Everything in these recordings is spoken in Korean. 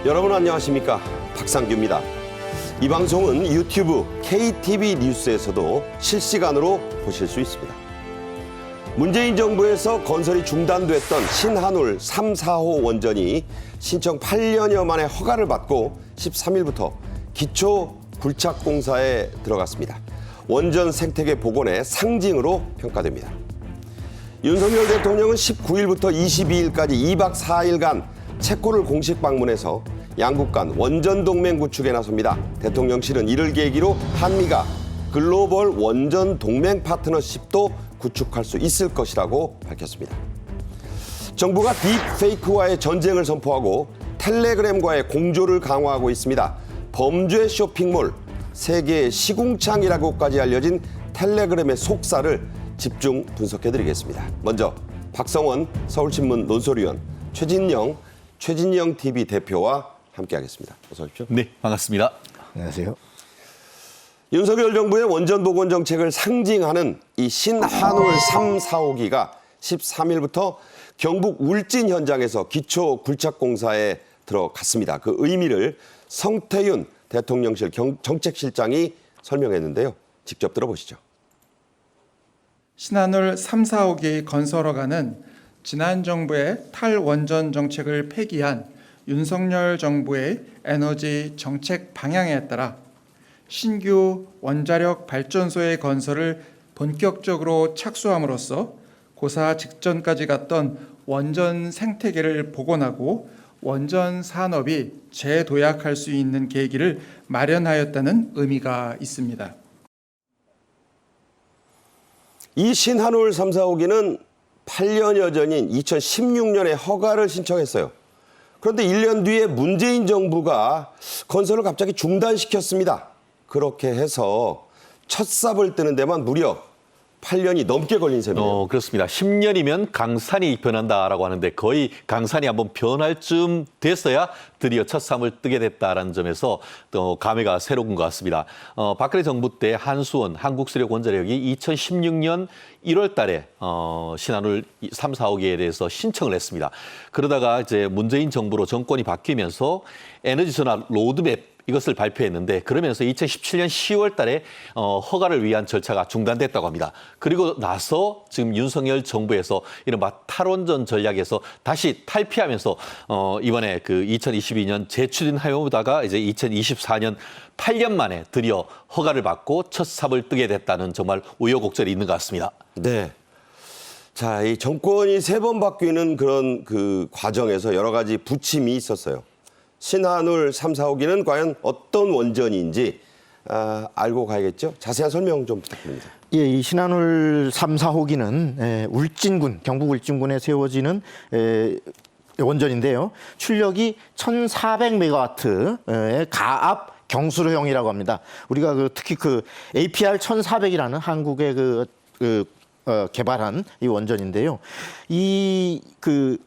여러분 안녕하십니까? 박상규입니다. 이 방송은 유튜브 KTV 뉴스에서도 실시간으로 보실 수 있습니다. 문재인 정부에서 건설이 중단됐던 신한울 3, 4호 원전이 신청 8년여 만에 허가를 받고 13일부터 기초 굴착공사에 들어갔습니다. 원전 생태계 복원의 상징으로 평가됩니다. 윤석열 대통령은 19일부터 22일까지 2박 4일간 체코를 공식 방문해서 양국 간 원전 동맹 구축에 나섭니다. 대통령실은 이를 계기로 한미가 글로벌 원전 동맹 파트너십도 구축할 수 있을 것이라고 밝혔습니다. 정부가 딥페이크와의 전쟁을 선포하고 텔레그램과의 공조를 강화하고 있습니다. 범죄 쇼핑몰, 세계의 시궁창이라고까지 알려진 텔레그램의 속사를 집중 분석해드리겠습니다. 먼저 박성원 서울신문 논설위원, 최진영 TV 대표와 함께하겠습니다. 어서 오십시오. 네, 반갑습니다. 안녕하세요. 윤석열 정부의 원전 복원 정책을 상징하는 이 신한울 3, 4호기가 13일부터 경북 울진 현장에서 기초 굴착공사에 들어갔습니다. 그 의미를 성태윤 대통령실 정책실장이 설명했는데요. 직접 들어보시죠. 신한울 3, 4호기 건설 허가는 지난 정부의 탈원전 정책을 폐기한 윤석열 정부의 에너지 정책 방향에 따라 신규 원자력 발전소의 건설을 본격적으로 착수함으로써 고사 직전까지 갔던 원전 생태계를 복원하고 원전 산업이 재도약할 수 있는 계기를 마련하였다는 의미가 있습니다. 이 신한울 3, 4호기는 8년여 전인 2016년에 허가를 신청했어요. 그런데 1년 뒤에 문재인 정부가 건설을 갑자기 중단시켰습니다. 그렇게 해서 첫 삽을 뜨는 데만 무려 8년이 넘게 걸린 셈이에요. 그렇습니다. 10년이면 강산이 변한다라고 하는데 거의 강산이 한번 변할 쯤 됐어야 드디어 첫 삽을 뜨게 됐다라는 점에서 또 감회가 새로운 것 같습니다. 박근혜 정부 때 한수원 한국수력원자력이 2016년 1월 달에 신한울 3, 4호기에 대해서 신청을 했습니다. 그러다가 이제 문재인 정부로 정권이 바뀌면서 에너지전환 로드맵 이것을 발표했는데 그러면서 2017년 10월 달에 허가를 위한 절차가 중단됐다고 합니다. 그리고 나서 지금 윤석열 정부에서 이른바 탈원전 전략에서 다시 탈피하면서 이번에 그 2022년 재추진하여오다가 이제 2024년 8년 만에 드디어 허가를 받고 첫 삽을 뜨게 됐다는 정말 우여곡절이 있는 것 같습니다. 네. 자, 이 정권이 3번 바뀌는 그런 그 과정에서 여러 가지 부침이 있었어요. 신한울 3, 4호기는 과연 어떤 원전인지 알고 가야겠죠? 자세한 설명 좀 부탁드립니다. 예, 이 신한울 3, 4호기는 울진군, 경북 울진군에 세워지는 원전인데요. 출력이 1,400메가와트의 가압 경수로형이라고 합니다. 우리가 특히 APR 1400이라는 한국의 개발한 이 원전인데요. 이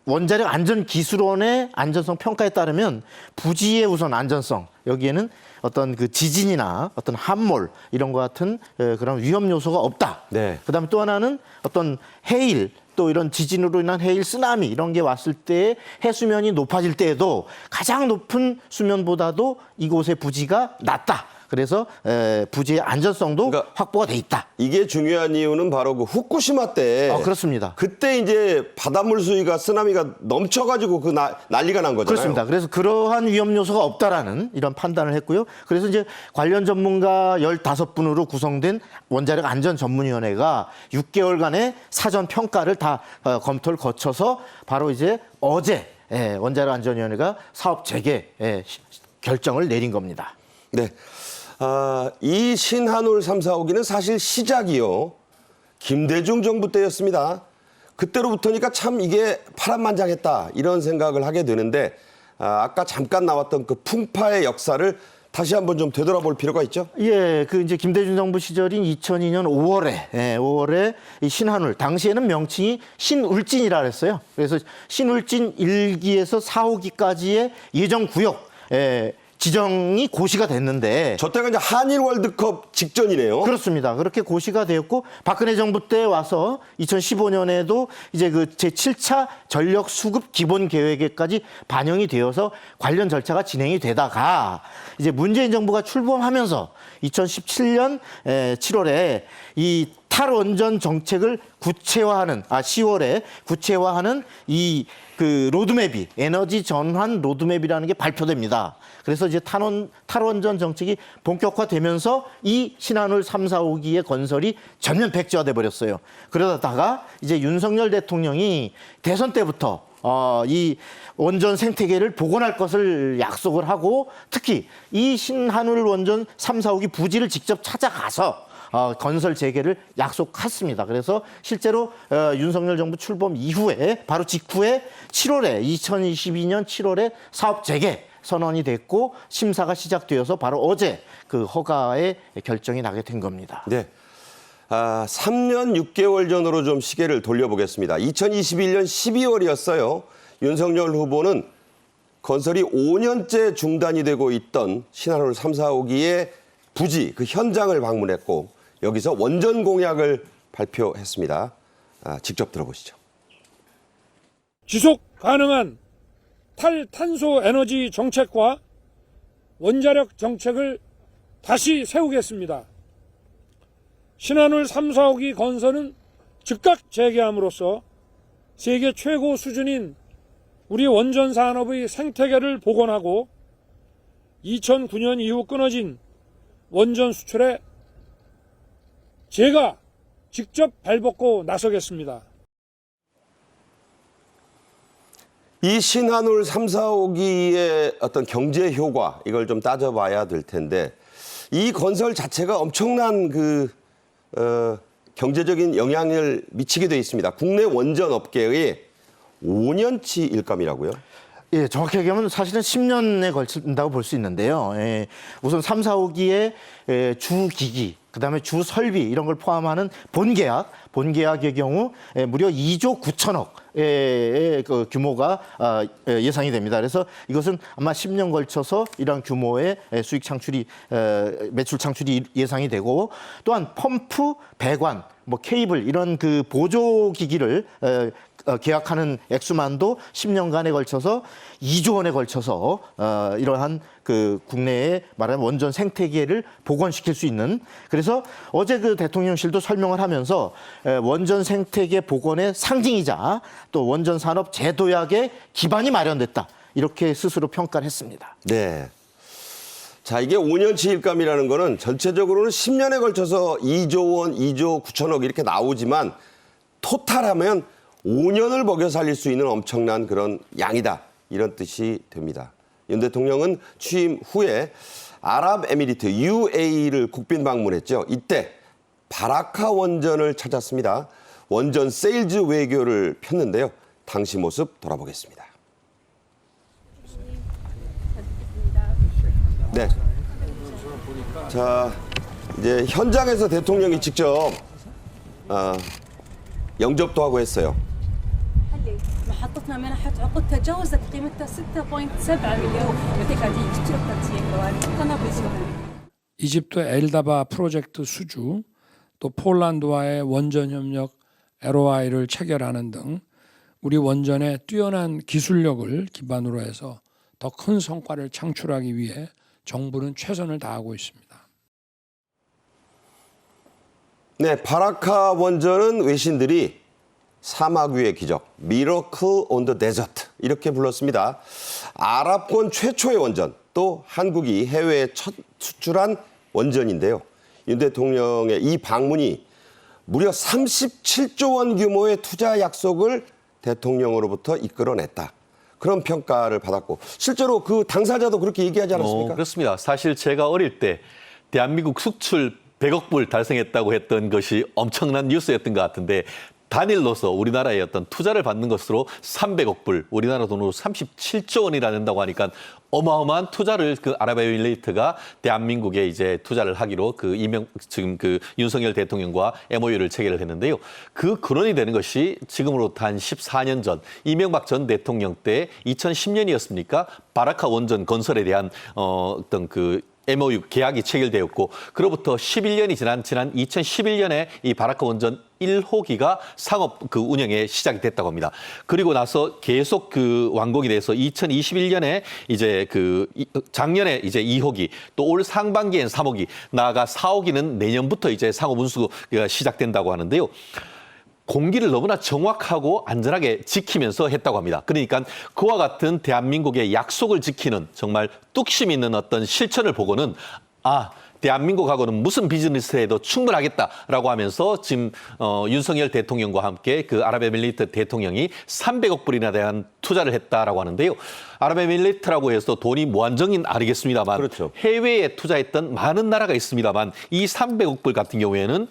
원자력 안전기술원의 안전성 평가에 따르면 부지의 우선 안전성, 여기에는 어떤 지진이나 어떤 함몰 이런 것 같은 그런 위험 요소가 없다. 네. 그다음에 또 하나는 어떤 해일, 또 이런 지진으로 인한 해일, 쓰나미 이런 게 왔을 때 해수면이 높아질 때에도 가장 높은 수면보다도 이곳의 부지가 낮다. 그래서 부지의 안전성도 확보가 돼 있다. 이게 중요한 이유는 바로 그 후쿠시마 때. 그렇습니다. 그때 이제 바닷물 수위가 쓰나미가 넘쳐가지고 난리가 난 거잖아요. 그렇습니다. 그래서 그러한 위험 요소가 없다라는 이런 판단을 했고요. 그래서 이제 관련 전문가 15분으로 구성된 원자력 안전전문위원회가 6개월간의 사전 평가를 다 검토를 거쳐서 바로 이제 어제 원자력 안전위원회가 사업 재개 결정을 내린 겁니다. 네. 이 신한울 3, 4호기는 사실 시작이요. 김대중 정부 때였습니다. 그때로부터니까 참 이게 파란만장했다 이런 생각을 하게 되는데 아까 잠깐 나왔던 그 풍파의 역사를 다시 한번 좀 되돌아볼 필요가 있죠. 예, 그 이제 김대중 정부 시절인 2002년 5월에 이 신한울, 당시에는 명칭이 신울진이라 그랬어요. 그래서 신울진 1기에서 4호기까지의 예정 구역, 지정이 고시가 됐는데. 저 때가 이제 한일 월드컵 직전이네요. 그렇습니다. 그렇게 고시가 되었고, 박근혜 정부 때 와서 2015년에도 이제 그 제7차 전력 수급 기본 계획에까지 반영이 되어서 관련 절차가 진행이 되다가 이제 문재인 정부가 출범하면서 2017년 7월에 이 탈원전 정책을 구체화하는 10월에 구체화하는 이 그 로드맵이 에너지 전환 로드맵이라는 게 발표됩니다. 그래서 이제 탈원전 정책이 본격화되면서 이 신한울 3, 4호기의 건설이 전면 백지화돼 버렸어요. 그러다가 이제 윤석열 대통령이 대선 때부터 이 원전 생태계를 복원할 것을 약속을 하고, 특히 이 신한울 원전 3, 4호기 부지를 직접 찾아가서 건설 재개를 약속했습니다. 그래서 실제로 윤석열 정부 출범 이후에 바로 직후에 2022년 7월에 사업 재개 선언이 됐고 심사가 시작되어서 바로 어제 그 허가의 결정이 나게 된 겁니다. 네. 3년 6개월 전으로 좀 시계를 돌려보겠습니다. 2021년 12월이었어요. 윤석열 후보는 건설이 5년째 중단이 되고 있던 신한울 3, 4호기의 부지, 그 현장을 방문했고 여기서 원전 공약을 발표했습니다. 직접 들어보시죠. 지속 가능한 탈탄소 에너지 정책과 원자력 정책을 다시 세우겠습니다. 신한울 3, 4호기 건설은 즉각 재개함으로써 세계 최고 수준인 우리 원전 산업의 생태계를 복원하고 2009년 이후 끊어진 원전 수출에 제가 직접 발벗고 나서겠습니다. 이 신한울 3, 4호기의 어떤 경제 효과, 이걸 좀 따져봐야 될 텐데, 이 건설 자체가 엄청난 경제적인 영향을 미치게 돼 있습니다. 국내 원전 업계의 5년치 일감이라고요? 예, 정확히 얘기하면 사실은 10년에 걸친다고 볼 수 있는데요. 우선 3, 4호기의 주 기기, 그다음에 주 설비 이런 걸 포함하는 본계약의 경우 무려 2조 9천억의 그 규모가 예상이 됩니다. 그래서 이것은 아마 10년 걸쳐서 이러한 규모의 수익 창출이 매출 창출이 예상이 되고, 또한 펌프, 배관, 뭐 케이블 이런 그 보조 기기를 계약하는 액수만도 10년간에 걸쳐서 2조 원에 걸쳐서 이러한 그 국내에 말하는 원전 생태계를 복원시킬 수 있는, 그래서 어제 그 대통령실도 설명을 하면서 원전 생태계 복원의 상징이자 또 원전 산업 재도약의 기반이 마련됐다, 이렇게 스스로 평가를 했습니다. 네. 자, 이게 5년치 일감이라는 거는 전체적으로는 10년에 걸쳐서 2조 원, 2조 9천억 이렇게 나오지만 토탈하면 5년을 먹여 살릴 수 있는 엄청난 그런 양이다, 이런 뜻이 됩니다. 윤 대통령은 취임 후에 아랍에미리트 UAE를 국빈 방문했죠. 이때 바라카 원전을 찾았습니다. 원전 세일즈 외교를 폈는데요. 당시 모습 돌아보겠습니다. 네. 자, 이제 현장에서 대통령이 직접 영접도 하고 했어요. محطتنا منحت عقود تجاوزت قيمتها 6.7 مليون 여태까지 27억까지 떠나고 있습니다. 이집트 엘다바 프로젝트 수주, 또 폴란드와의 원전 협력 LOI를 체결하는 등 우리 원전의 뛰어난 기술력을 기반으로 해서 더 큰 성과를 창출하기 위해 정부는 최선을 다하고 있습니다. 네, 바라카 원전은 외신들이 사막 위의 기적, Miracle on the Desert 이렇게 불렀습니다. 아랍권 최초의 원전, 또 한국이 해외에 첫 수출한 원전인데요. 윤 대통령의 이 방문이 무려 37조 원 규모의 투자 약속을 대통령으로부터 이끌어냈다, 그런 평가를 받았고, 실제로 그 당사자도 그렇게 얘기하지 않았습니까? 그렇습니다. 사실 제가 어릴 때 대한민국 수출 100억 불 달성했다고 했던 것이 엄청난 뉴스였던 것 같은데, 단일로서 우리나라의 어떤 투자를 받는 것으로 300억 불, 우리나라 돈으로 37조 원이나 된다고 하니까 어마어마한 투자를 그 아랍에미레이트가 대한민국에 이제 투자를 하기로 지금 그 윤석열 대통령과 MOU를 체결을 했는데요. 그 근원이 되는 것이 지금으로부터 한 14년 전 이명박 전 대통령 때 2010년이었습니까? 바라카 원전 건설에 대한 어떤 그 MOU 계약이 체결되었고 그로부터 11년이 지난 2011년에 이 바라카 원전 1호기가 상업 그 운영에 시작이 됐다고 합니다. 그리고 나서 계속 그 완공이 돼서 2021년에 이제 작년에 이제 2호기 또 올 상반기엔 3호기 나아가 4호기는 내년부터 이제 상업 운수가 시작된다고 하는데요. 공기를 너무나 정확하고 안전하게 지키면서 했다고 합니다. 그러니까 그와 같은 대한민국의 약속을 지키는 정말 뚝심 있는 어떤 실천을 보고는 대한민국하고는 무슨 비즈니스를 해도 충분하겠다라고 하면서 지금 윤석열 대통령과 함께 그 아랍에미리트 대통령이 300억 불이나 대한 투자를 했다라고 하는데요. 아랍에미리트라고 해서 돈이 무한정인 아니겠습니다만 그렇죠. 해외에 투자했던 많은 나라가 있습니다만 이 300억 불 같은 경우에는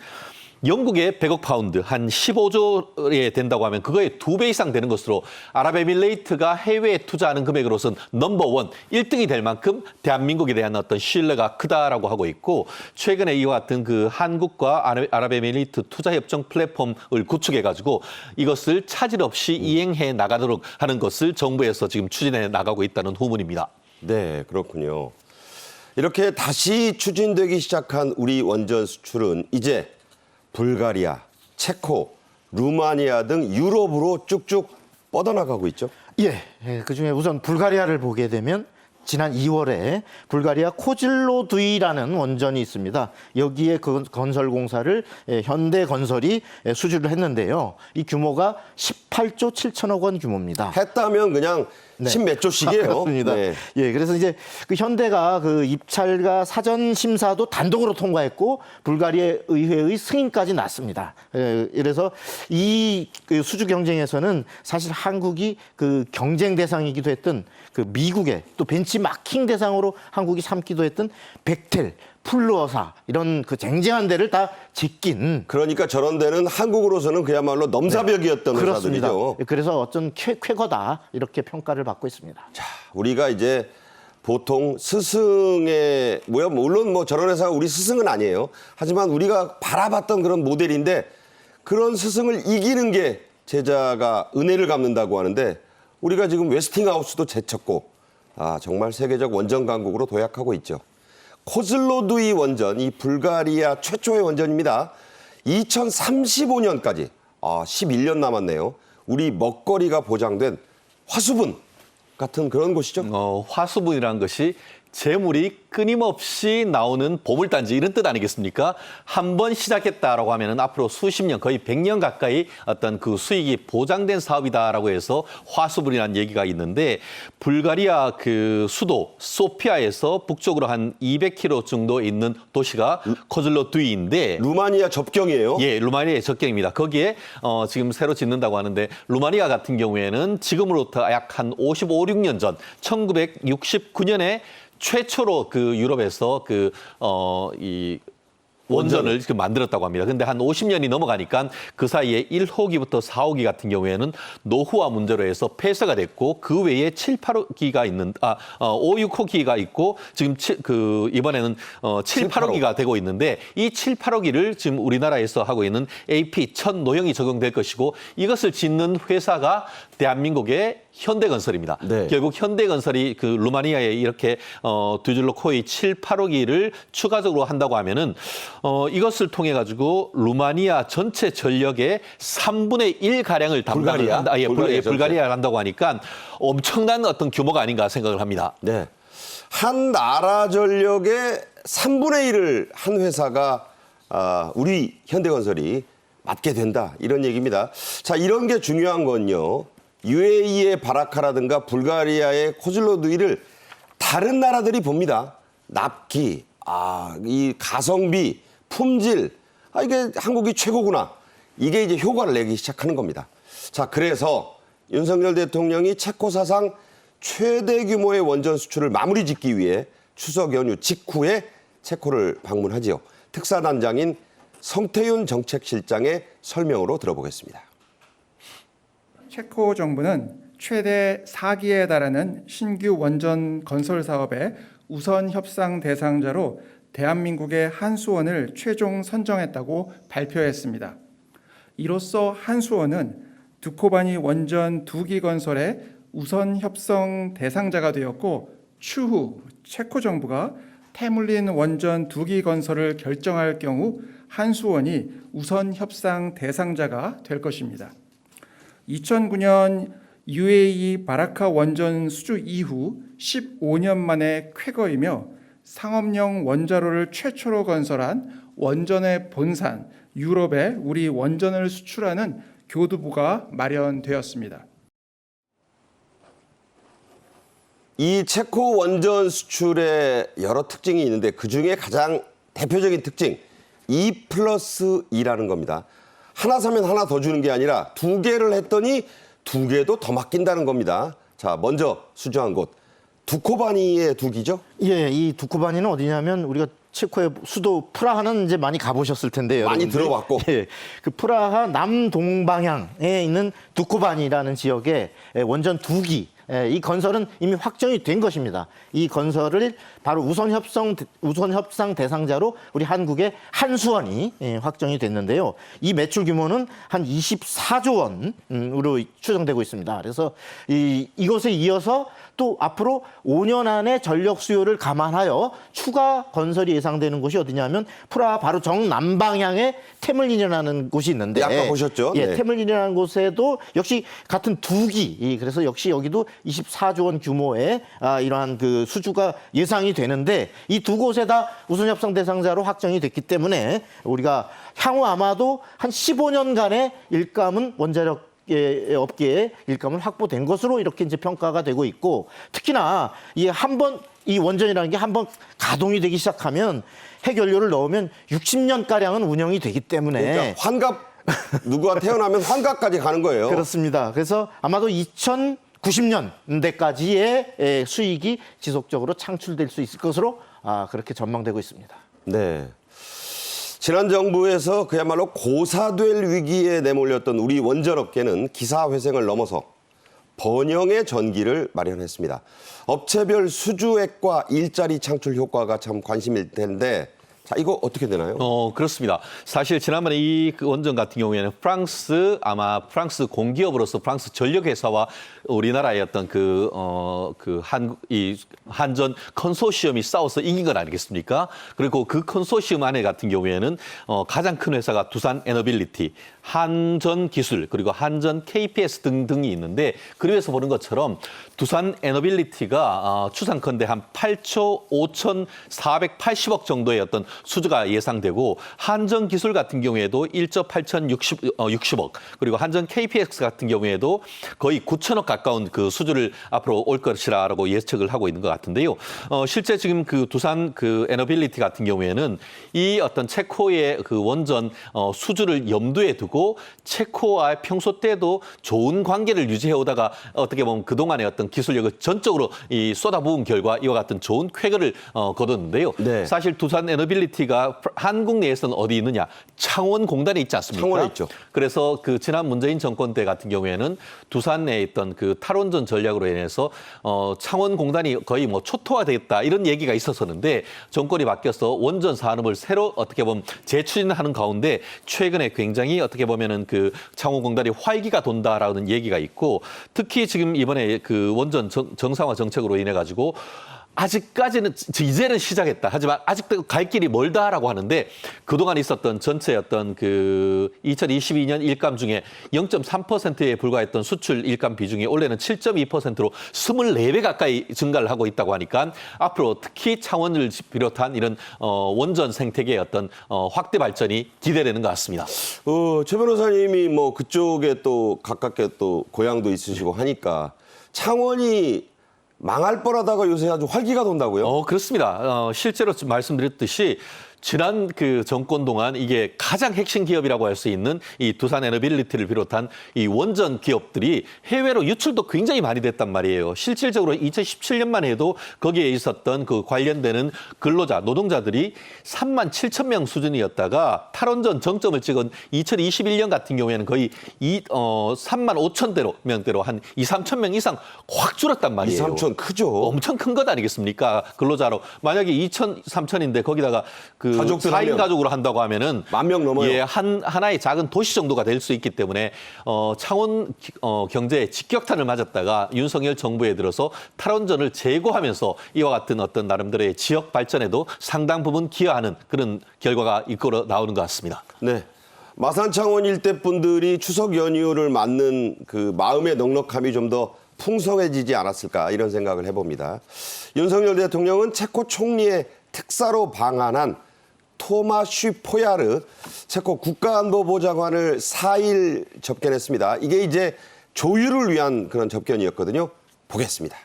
영국의 100억 파운드, 한 15조에 된다고 하면 그거의 2배 이상 되는 것으로 아랍에미레이트가 해외에 투자하는 금액으로서는 넘버원, 1등이 될 만큼 대한민국에 대한 어떤 신뢰가 크다라고 하고 있고 최근에 이와 같은 그 한국과 아랍에미레이트 투자협정 플랫폼을 구축해가지고 이것을 차질 없이 이행해 나가도록 하는 것을 정부에서 지금 추진해 나가고 있다는 후문입니다. 네, 그렇군요. 이렇게 다시 추진되기 시작한 우리 원전 수출은 이제 불가리아, 체코, 루마니아 등 유럽으로 쭉쭉 뻗어나가고 있죠. 예, 그중에 우선 불가리아를 보게 되면 지난 2월에 불가리아 코질로두이라는 원전이 있습니다. 여기에 그 건설 공사를 현대건설이 수주를 했는데요. 이 규모가 18조 7천억 원 규모입니다. 했다면 그냥 십몇 조씩이에요. 그렇습니다. 네. 예, 그래서 이제 그 현대가 그 입찰과 사전 심사도 단독으로 통과했고 불가리아 의회의 승인까지 났습니다. 그래서 이 수주 경쟁에서는 사실 한국이 그 경쟁 대상이기도 했던 그 미국의 또 벤치마킹 대상으로 한국이 삼기도 했던 벡텔, 플루어사 이런 그 쟁쟁한 데를 다 제낀. 그러니까 저런 데는 한국으로서는 그야말로 넘사벽이었던 그렇습니다. 회사들이죠. 그래서 어떤 쾌거다 이렇게 평가를 받고 있습니다. 자, 우리가 이제 보통 스승의 물론 뭐 저런 회사가 우리 스승은 아니에요. 하지만 우리가 바라봤던 그런 모델인데 그런 스승을 이기는 게 제자가 은혜를 갚는다고 하는데 우리가 지금 웨스팅하우스도 제쳤고 정말 세계적 원전 강국으로 도약하고 있죠. 코즐로두이 원전, 이 불가리아 최초의 원전입니다. 2035년까지 11년 남았네요. 우리 먹거리가 보장된 화수분 같은 그런 곳이죠. 화수분이라는 것이 재물이 끊임없이 나오는 보물단지 이런 뜻 아니겠습니까? 한 번 시작했다라고 하면은 앞으로 수십 년 거의 100년 가까이 어떤 그 수익이 보장된 사업이다라고 해서 화수분이라는 얘기가 있는데 불가리아 그 수도 소피아에서 북쪽으로 한 200km 정도 있는 도시가 코즐로두이인데 루마니아 접경이에요. 예, 루마니아의 접경입니다. 거기에 지금 새로 짓는다고 하는데 루마니아 같은 경우에는 지금으로부터 약 한 55, 6년 전 1969년에 최초로 그 유럽에서 이 원전을 만들었다고 합니다. 근데 한 50년이 넘어가니까 그 사이에 1호기부터 4호기 같은 경우에는 노후화 문제로 해서 폐쇄가 됐고 그 외에 7, 8호기가 5, 6호기가 있고 지금 이번에는 7, 8호기가 되고 있는데 이 7, 8호기를 지금 우리나라에서 하고 있는 AP 첫 노형이 적용될 것이고 이것을 짓는 회사가 대한민국의 현대건설입니다. 네. 결국 현대건설이 그 루마니아에 이렇게 두줄로코이 7, 8호기를 추가적으로 한다고 하면은 이것을 통해 가지고 루마니아 전체 전력의 3분의 1 가량을 담당을 한다. 불가리아를 한다고 하니까 엄청난 어떤 규모가 아닌가 생각을 합니다. 네. 한 나라 전력의 3분의 1을 한 회사가 우리 현대건설이 맡게 된다. 이런 얘기입니다. 자, 이런 게 중요한 건요. UAE의 바라카라든가 불가리아의 코즐로두이를 다른 나라들이 봅니다. 납기, 이 가성비, 품질, 이게 한국이 최고구나. 이게 이제 효과를 내기 시작하는 겁니다. 자, 그래서 윤석열 대통령이 체코 사상 최대 규모의 원전 수출을 마무리 짓기 위해 추석 연휴 직후에 체코를 방문하지요. 특사단장인 성태윤 정책실장의 설명으로 들어보겠습니다. 체코 정부는 최대 4기에 달하는 신규 원전 건설 사업의 우선 협상 대상자로 대한민국의 한수원을 최종 선정했다고 발표했습니다. 이로써 한수원은 두코바니 원전 2기 건설의 우선 협상 대상자가 되었고 추후 체코 정부가 테물린 원전 2기 건설을 결정할 경우 한수원이 우선 협상 대상자가 될 것입니다. 2009년 UAE 바라카 원전 수주 이후 15년 만에 쾌거이며 상업용 원자로를 최초로 건설한 원전의 본산 유럽에 우리 원전을 수출하는 교두보가 마련되었습니다. 이 체코 원전 수출에 여러 특징이 있는데 그중에 가장 대표적인 특징 2+2라는 겁니다. 하나 사면 하나 더 주는 게 아니라 2개를 했더니 2개도 더 맡긴다는 겁니다. 자, 먼저 수주한 곳 두코바니의 2기죠? 예, 이 두코바니는 어디냐면 우리가 체코의 수도 프라하는 이제 많이 가보셨을 텐데요. 많이 여러분들. 들어봤고. 예, 그 프라하 남동방향에 있는 두코바니라는 지역에 원전 2기 이 건설은 이미 확정이 된 것입니다. 이 건설을 바로 우선 협상 대상자로 우리 한국의 한수원이 확정이 됐는데요. 이 매출 규모는 한 24조 원으로 추정되고 있습니다. 그래서 이것에 이어서 또 앞으로 5년 안에 전력 수요를 감안하여 추가 건설이 예상되는 곳이 어디냐면 프라하 바로 정남방향에 테물린이라는 곳이 있는데 아까 보셨죠? 예, 네. 테물린이라는 곳에도 역시 같은 2기 그래서 역시 여기도 24조 원 규모의 이러한 그 수주가 예상이 되는데 이 2곳에 다 우선 협상 대상자로 확정이 됐기 때문에 우리가 향후 아마도 한 15년간의 일감은 원자력 업계에 일감은 확보된 것으로 이렇게 이제 평가가 되고 있고 특히나 이 원전이라는 게 한번 가동이 되기 시작하면 핵연료를 넣으면 60년 가량은 운영이 되기 때문에 그러니까 환갑 누가 태어나면 환갑까지 가는 거예요. 그렇습니다. 그래서 아마도 2090년대까지의 수익이 지속적으로 창출될 수 있을 것으로 그렇게 전망되고 있습니다. 네. 지난 정부에서 그야말로 고사될 위기에 내몰렸던 우리 원전업계는 기사회생을 넘어서 번영의 전기를 마련했습니다. 업체별 수주액과 일자리 창출 효과가 참 관심일 텐데 자, 이거 어떻게 되나요? 그렇습니다. 사실 지난번에 이 원전 같은 경우에는 프랑스 공기업으로서 프랑스 전력회사와 우리나라의 어떤 한전 컨소시엄이 싸워서 이긴 건 아니겠습니까? 그리고 그 컨소시엄 안에 같은 경우에는 가장 큰 회사가 두산 에너빌리티, 한전 기술, 그리고 한전 KPS 등등이 있는데 그래서 보는 것처럼 두산 에너빌리티가 추상컨대 한 8조 5,480억 정도의 어떤 수주가 예상되고 한전 기술 같은 경우에도 1조 8,060억 그리고 한전 KPX 같은 경우에도 거의 9천억 가까운 그 수주를 앞으로 올 것이라고 예측을 하고 있는 것 같은데요. 실제 지금 그 두산 그 에너빌리티 같은 경우에는 이 어떤 체코의 그 원전 수주를 염두에 두고 체코와 평소 때도 좋은 관계를 유지해 오다가 어떻게 보면 그동안의 어떤 기술력을 전적으로 쏟아부은 결과 이와 같은 좋은 쾌거를 거뒀는데요. 네. 사실 두산 에너빌리티가 한국 내에서는 어디 있느냐? 창원공단에 있지 않습니까? 창원에 있죠. 그래서 그 지난 문재인 정권 때 같은 경우에는 두산에 있던 그 탈원전 전략으로 인해서 창원공단이 거의 뭐 초토화됐다 이런 얘기가 있었었는데 정권이 바뀌어서 원전 산업을 새로 어떻게 보면 재추진하는 가운데 최근에 굉장히 어떻게 보면은 그 창원공단이 활기가 돈다라는 얘기가 있고 특히 지금 이번에 그 원전 정상화 정책으로 인해 가지고 아직까지는 이제는 시작했다. 하지만 아직도 갈 길이 멀다라고 하는데 그동안 있었던 전체 어떤 그 2022년 일감 중에 0.3%에 불과했던 수출 일감 비중이 올해는 7.2%로 24배 가까이 증가를 하고 있다고 하니까 앞으로 특히 창원을 비롯한 이런 원전 생태계의 어떤 확대 발전이 기대되는 것 같습니다. 최 변호사님이 뭐 그쪽에 또 가깝게 또 고향도 있으시고 하니까 창원이 망할 뻔하다가 요새 아주 활기가 돈다고요? 그렇습니다. 실제로 말씀드렸듯이 지난 그 정권 동안 이게 가장 핵심 기업이라고 할 수 있는 이 두산 에너빌리티를 비롯한 이 원전 기업들이 해외로 유출도 굉장히 많이 됐단 말이에요. 실질적으로 2017년만 해도 거기에 있었던 그 관련되는 근로자, 노동자들이 3만 7천 명 수준이었다가 탈원전 정점을 찍은 2021년 같은 경우에는 거의 3만 5천 명대로 한 2, 3천 명 이상 확 줄었단 말이에요. 2, 3천 크죠. 엄청 큰 것 아니겠습니까? 근로자로. 만약에 2천, 3천인데 거기다가 그 가족들 4인 하면 가족으로 한다고 하면은 10,000명 넘어요. 예, 하나의 작은 도시 정도가 될 수 있기 때문에 창원 경제에 직격탄을 맞았다가 윤석열 정부에 들어서 탈원전을 제고하면서 이와 같은 어떤 나름대로의 지역 발전에도 상당 부분 기여하는 그런 결과가 이끌어 나오는 것 같습니다. 네. 마산 창원 일대 분들이 추석 연휴를 맞는 그 마음의 넉넉함이 좀 더 풍성해지지 않았을까 이런 생각을 해봅니다. 윤석열 대통령은 체코 총리의 특사로 방한한 토마 쉬포야르 체코 국가안보보좌관을 4일 접견했습니다. 이게 이제 조율을 위한 그런 접견이었거든요. 보겠습니다.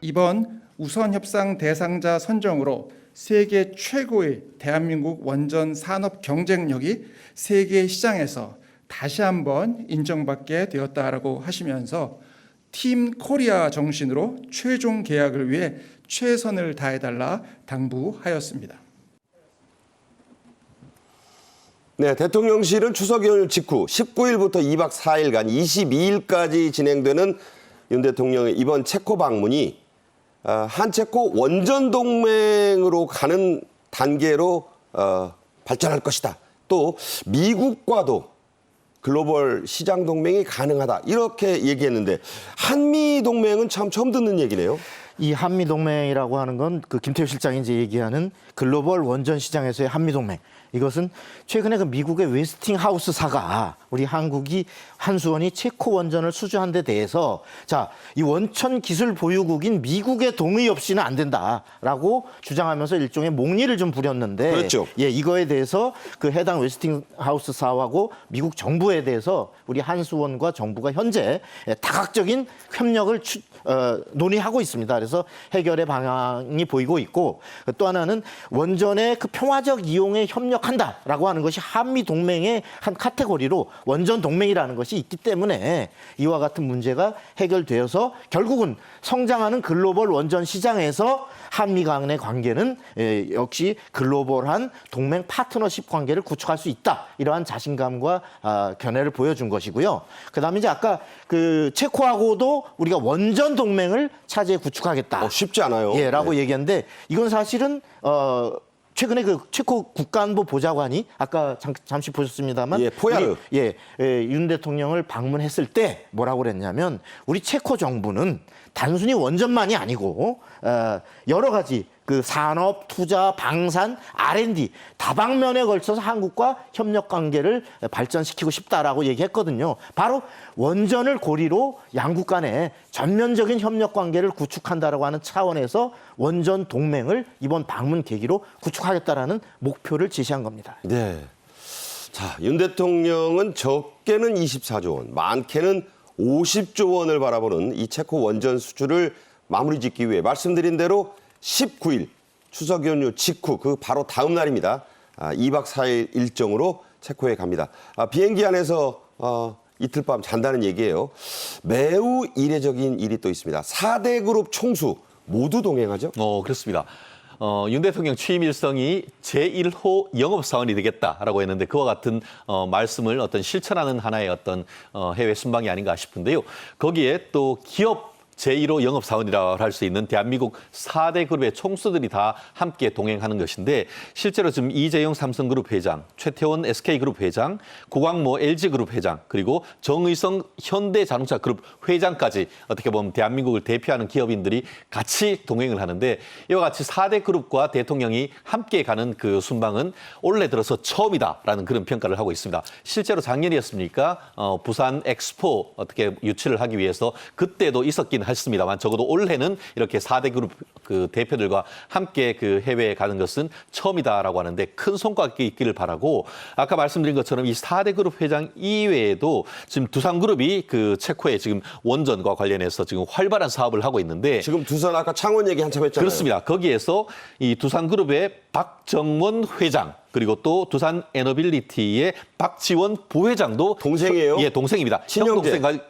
이번 우선 협상 대상자 선정으로 세계 최고의 대한민국 원전 산업 경쟁력이 세계 시장에서 다시 한번 인정받게 되었다라고 하시면서 팀 코리아 정신으로 최종 계약을 위해 최선을 다해달라 당부하였습니다. 네, 대통령실은 추석 연휴 직후 19일부터 2박 4일간 22일까지 진행되는 윤 대통령의 이번 체코 방문이 한체코 원전 동맹으로 가는 단계로 발전할 것이다. 또 미국과도 글로벌 시장 동맹이 가능하다. 이렇게 얘기했는데 한미 동맹은 참 처음 듣는 얘기네요. 이 한미 동맹이라고 하는 건 그 김태우 실장이 이제 얘기하는 글로벌 원전 시장에서의 한미 동맹. 이것은 최근에 그 미국의 웨스팅하우스사가 우리 한국이 한수원이 체코 원전을 수주한 데 대해서 자, 이 원천 기술 보유국인 미국의 동의 없이는 안 된다라고 주장하면서 일종의 목리를 좀 부렸는데 그렇죠. 예, 이거에 대해서 그 해당 웨스팅하우스사하고 미국 정부에 대해서 우리 한수원과 정부가 현재 다각적인 협력을 논의하고 있습니다. 그래서 해결의 방향이 보이고 있고 또 하나는 원전의 그 평화적 이용에 협력한다라고 하는 것이 한미 동맹의 한 카테고리로 원전 동맹이라는 것이 있기 때문에 이와 같은 문제가 해결되어서 결국은 성장하는 글로벌 원전 시장에서 한미 간의 관계는 역시 글로벌한 동맹 파트너십 관계를 구축할 수 있다. 이러한 자신감과 견해를 보여준 것이고요. 그다음에 이제 아까 그 체코하고도 우리가 원전 동맹을 차제에 구축하겠다. 쉽지 않아요. 예, 라고 네. 얘기했는데 이건 사실은 최근에 그 체코 국가안보 보좌관이 아까 잠시 보셨습니다만 예, 포야르. 윤 대통령을 방문했을 때 뭐라고 그랬냐면 우리 체코 정부는 단순히 원전만이 아니고 여러 가지 그 산업, 투자, 방산, R&D 다방면에 걸쳐서 한국과 협력 관계를 발전시키고 싶다라고 얘기했거든요. 바로 원전을 고리로 양국 간에 전면적인 협력 관계를 구축한다라고 하는 차원에서 원전 동맹을 이번 방문 계기로 구축하겠다라는 목표를 제시한 겁니다. 네. 자, 윤 대통령은 적게는 24조 원, 많게는 50조 원을 바라보는 이 체코 원전 수주를 마무리 짓기 위해 말씀드린 대로 19일 추석 연휴 직후 그 바로 다음 날입니다. 2박 4일 일정으로 체코에 갑니다. 비행기 안에서 이틀 밤 잔다는 얘기예요. 매우 이례적인 일이 또 있습니다. 4대 그룹 총수 모두 동행하죠? 그렇습니다. 윤 대통령 취임 일성이 제1호 영업사원이 되겠다라고 했는데 그와 같은 말씀을 어떤 실천하는 하나의 어떤 해외 순방이 아닌가 싶은데요. 거기에 또 기업 제1호 영업사원이라고 할 수 있는 대한민국 4대 그룹의 총수들이 다 함께 동행하는 것인데 실제로 지금 이재용 삼성그룹 회장, 최태원 SK그룹 회장, 고광모 LG그룹 회장 그리고 정의성 현대자동차그룹 회장까지 어떻게 보면 대한민국을 대표하는 기업인들이 같이 동행을 하는데 이와 같이 4대 그룹과 대통령이 함께 가는 그 순방은 올해 들어서 처음이다라는 그런 평가를 하고 있습니다. 실제로 작년이었습니까? 부산 엑스포 어떻게 유치를 하기 위해서 그때도 있었긴 했습니다만 적어도 올해는 이렇게 4대 그룹 그 대표들과 함께 그 해외에 가는 것은 처음이다라고 하는데 큰 성과가 있기를 바라고 아까 말씀드린 것처럼 이 4대 그룹 회장 이외에도 지금 두산그룹이 그 체코에 지금 원전과 관련해서 지금 활발한 사업을 하고 있는데 지금 두산 아까 창원 얘기 한참 했잖아요. 그렇습니다. 거기에서 이 두산그룹의 박정원 회장 그리고 또 두산 에너빌리티의 박지원 부회장도 동생이에요? 예, 동생입니다. 친형제. 형동생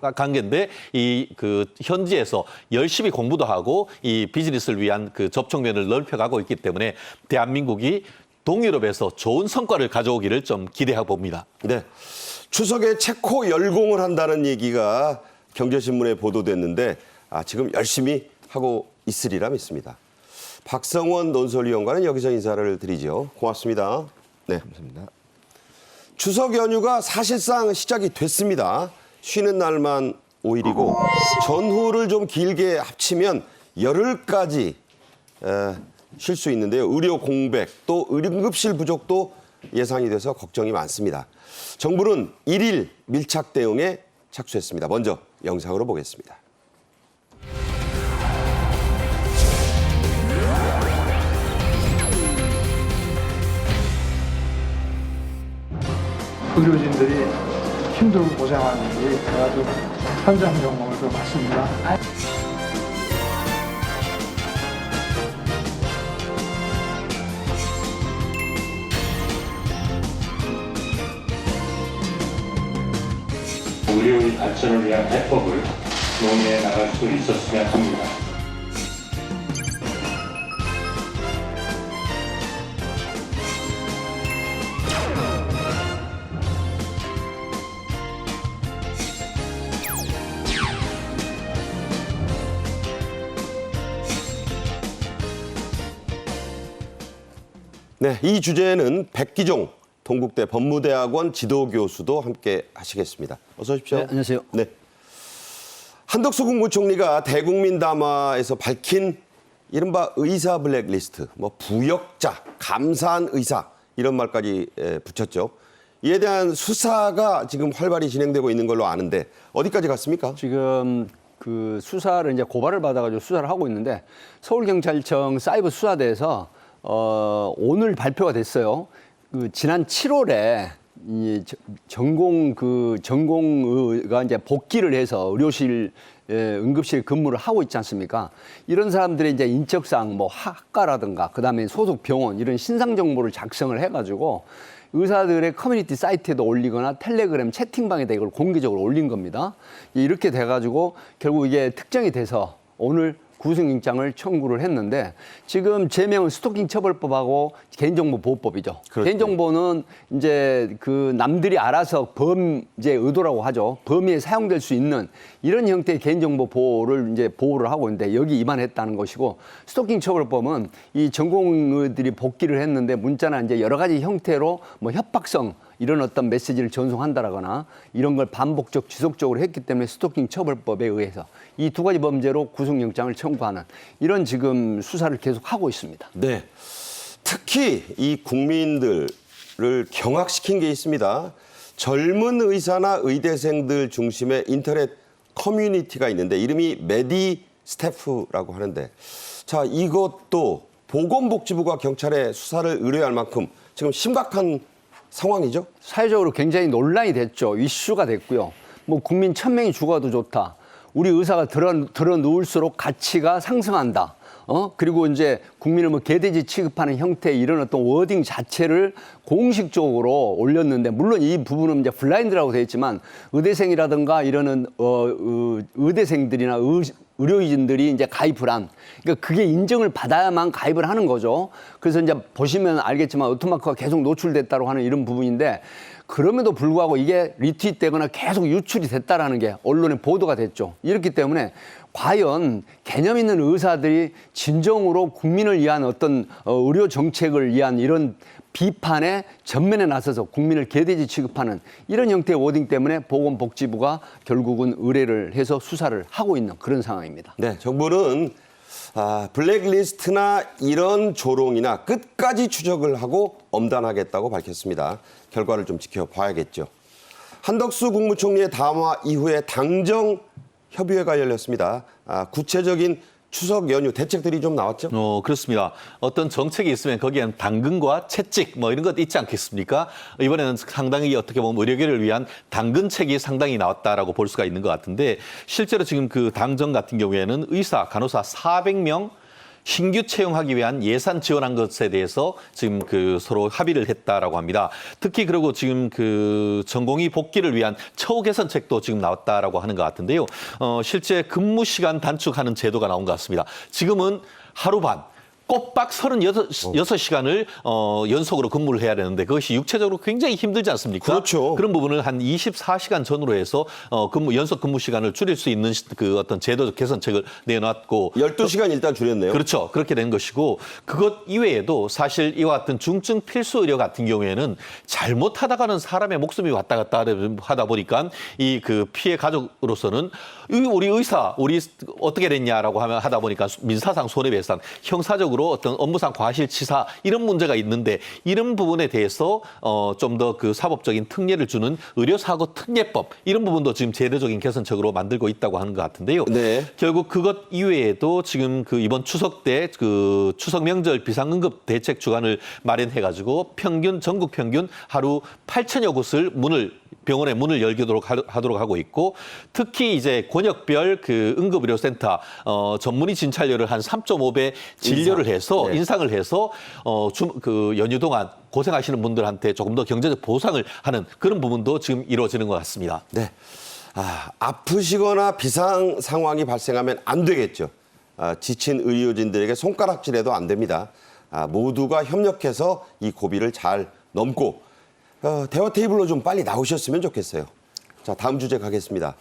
관계인데 이 그 현지에서 열심히 공부도 하고 이 비즈니스를 위한 그 접촉면을 넓혀가고 있기 때문에 대한민국이 동유럽에서 좋은 성과를 가져오기를 좀 기대해 봅니다. 네. 추석에 체코 열공을 한다는 얘기가 경제신문에 보도됐는데 지금 열심히 하고 있으리라 믿습니다. 박성원 논설위원과는 여기서 인사를 드리죠. 고맙습니다. 네. 감사합니다. 추석 연휴가 사실상 시작이 됐습니다. 쉬는 날만 5일이고 전후를 좀 길게 합치면 열흘까지 쉴 수 있는데요. 의료 공백 또 응급실 부족도 예상이 돼서 걱정이 많습니다. 정부는 1일 밀착 대응에 착수했습니다. 먼저 영상으로 보겠습니다. 의료진들이 힘들고 고생하는 일이 아주 현장 경험을 좀 봤습니다. 의료의 발전을 위한 해법을 논의해 나갈 수 있었으면 합니다. 네, 이 주제는 백기종 동국대 법무대학원 지도교수도 함께 하시겠습니다. 어서 오십시오. 네, 안녕하세요. 네. 한덕수 국무총리가 대국민 담화에서 밝힌 이른바 의사 블랙리스트, 뭐 부역자, 감사한 의사 이런 말까지 붙였죠. 이에 대한 수사가 지금 활발히 진행되고 있는 걸로 아는데 어디까지 갔습니까? 지금 그 수사를 이제 고발을 받아가지고 수사를 하고 있는데 서울경찰청 사이버 수사대에서 오늘 발표가 됐어요. 그 지난 7월에 이 전공의가 이제 복귀를 해서 의료실 응급실 근무를 하고 있지 않습니까? 이런 사람들의 이제 인적사항, 뭐 학과라든가 그다음에 소속 병원 이런 신상 정보를 작성을 해가지고 의사들의 커뮤니티 사이트에도 올리거나 텔레그램 채팅방에다 이걸 공개적으로 올린 겁니다. 이렇게 돼가지고 결국 이게 특정이 돼서 오늘 구속영장을 청구를 했는데 지금 제명은 스토킹 처벌법하고 개인정보보호법이죠. 그렇죠. 개인정보는 이제 그 남들이 알아서 범죄 의도라고 하죠. 범위에 사용될 수 있는 이런 형태의 개인정보 보호를 이제 보호를 하고 있는데 여기 위반했다는 것이고 스토킹 처벌법은 이 전공의들이 복귀를 했는데 문자나 이제 여러 가지 형태로 뭐 협박성 이런 어떤 메시지를 전송한다라거나 이런 걸 반복적 지속적으로 했기 때문에 스토킹 처벌법에 의해서 이 두 가지 범죄로 구속영장을 청구하는 이런 지금 수사를 계속 하고 있습니다. 네. 특히 이 국민들을 경악시킨 게 있습니다. 젊은 의사나 의대생들 중심의 인터넷 커뮤니티가 있는데 이름이 메디 스태프라고 하는데 자, 이것도 보건복지부가 경찰에 수사를 의뢰할 만큼 지금 심각한 상황이죠? 사회적으로 굉장히 논란이 됐죠. 이슈가 됐고요. 뭐 국민 1000명이 죽어도 좋다. 우리 의사가 들어 누울수록 가치가 상승한다. 그리고 이제 국민을 뭐 개돼지 취급하는 형태의 이런 어떤 워딩 자체를 공식적으로 올렸는데 물론 이 부분은 이제 블라인드라고 되어 있지만 의대생이라든가 이러는 의대생들이나 의료진들이 이제 가입을 한 그러니까 그게 인정을 받아야만 가입을 하는 거죠. 그래서 이제 보시면 알겠지만 오토마크가 계속 노출됐다고 하는 이런 부분인데 그럼에도 불구하고 이게 리트윗되거나 계속 유출이 됐다라는 게 언론에 보도가 됐죠. 이렇기 때문에 과연 개념 있는 의사들이 진정으로 국민을 위한 어떤 의료 정책을 위한 이런 비판에 전면에 나서서 국민을 개돼지 취급하는 이런 형태의 워딩 때문에 보건복지부가 결국은 의뢰를 해서 수사를 하고 있는 그런 상황입니다. 네, 정부는 블랙리스트나 이런 조롱이나 끝까지 추적을 하고 엄단하겠다고 밝혔습니다. 결과를 좀 지켜봐야겠죠. 한덕수 국무총리의 담화 이후에 당정 협의회가 열렸습니다. 구체적인 추석 연휴 대책들이 좀 나왔죠? 그렇습니다. 어떤 정책이 있으면 거기엔 당근과 채찍 뭐 이런 것 있지 않겠습니까? 이번에는 상당히 어떻게 보면 의료계를 위한 당근책이 상당히 나왔다라고 볼 수가 있는 것 같은데 실제로 지금 그 당정 같은 경우에는 의사, 간호사 400명 신규 채용하기 위한 예산 지원한 것에 대해서 지금 그 서로 합의를 했다라고 합니다. 특히 그리고 지금 그 전공의 복귀를 위한 처우 개선책도 지금 나왔다라고 하는 것 같은데요. 실제 근무 시간 단축하는 제도가 나온 것 같습니다. 지금은 하루 반. 꼬박 36시간을 연속으로 근무를 해야 되는데 그것이 육체적으로 굉장히 힘들지 않습니까? 그렇죠. 그런 부분을 한 24시간 전후로 해서 연속 근무 시간을 줄일 수 있는 그 어떤 제도적 개선책을 내놨고 12시간 일단 줄였네요. 그렇죠. 그렇게 된 것이고 그것 이외에도 사실 이와 같은 중증 필수 의료 같은 경우에는 잘못하다가는 사람의 목숨이 왔다 갔다 하다 보니까 이 그 피해 가족으로서는 우리 의사 우리 어떻게 됐냐라고 하다 보니까 민사상 손해배상 형사적으로 어떤 업무상 과실치사 이런 문제가 있는데 이런 부분에 대해서 좀 더 그 사법적인 특례를 주는 의료사고 특례법 이런 부분도 지금 제도적인 개선책으로 만들고 있다고 하는 것 같은데요. 네. 결국 그것 이외에도 지금 그 이번 추석 때 그 추석 명절 비상응급 대책 주간을 마련해가지고 전국 평균 하루 8천여 곳을 병원의 문을 열도록 하도록 하고 있고 특히 이제 권역별 그 응급의료센터 전문의 진찰료를 한 3.5배 진료를 해서 인상을 해서 그 연휴 동안 고생하시는 분들한테 조금 더 경제적 보상을 하는 그런 부분도 지금 이루어지는 것 같습니다. 네. 아프시거나 비상 상황이 발생하면 안 되겠죠. 지친 의료진들에게 손가락질해도 안 됩니다. 모두가 협력해서 이 고비를 잘 넘고 대화 테이블로 좀 빨리 나오셨으면 좋겠어요. 자, 다음 주제 가겠습니다.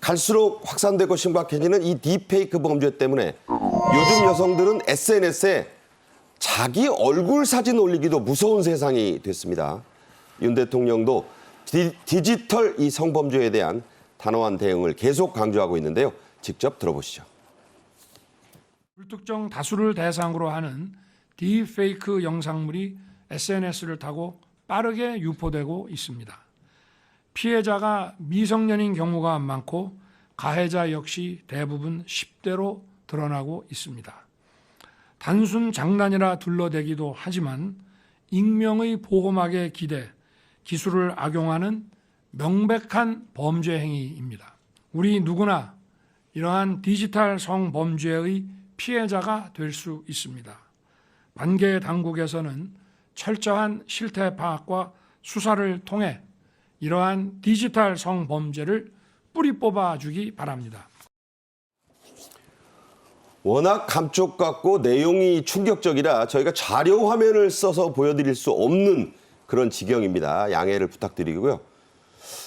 갈수록 확산되고 심각해지는 이 딥페이크 범죄 때문에 요즘 여성들은 SNS에 자기 얼굴 사진 올리기도 무서운 세상이 됐습니다. 윤 대통령도 디지털 이 성범죄에 대한 단호한 대응을 계속 강조하고 있는데요. 직접 들어보시죠. 불특정 다수를 대상으로 하는 딥페이크 영상물이 SNS를 타고 빠르게 유포되고 있습니다. 피해자가 미성년인 경우가 많고 가해자 역시 대부분 10대로 드러나고 있습니다. 단순 장난이라 둘러대기도 하지만 익명의 보호막에 기대 기술을 악용하는 명백한 범죄 행위입니다. 우리 누구나 이러한 디지털 성범죄의 피해자가 될 수 있습니다. 관계 당국에서는 철저한 실태 파악과 수사를 통해 이러한 디지털 성범죄를 뿌리 뽑아주기 바랍니다. 워낙 감쪽 같고 내용이 충격적이라 저희가 자료 화면을 써서 보여드릴 수 없는 그런 지경입니다. 양해를 부탁드리고요.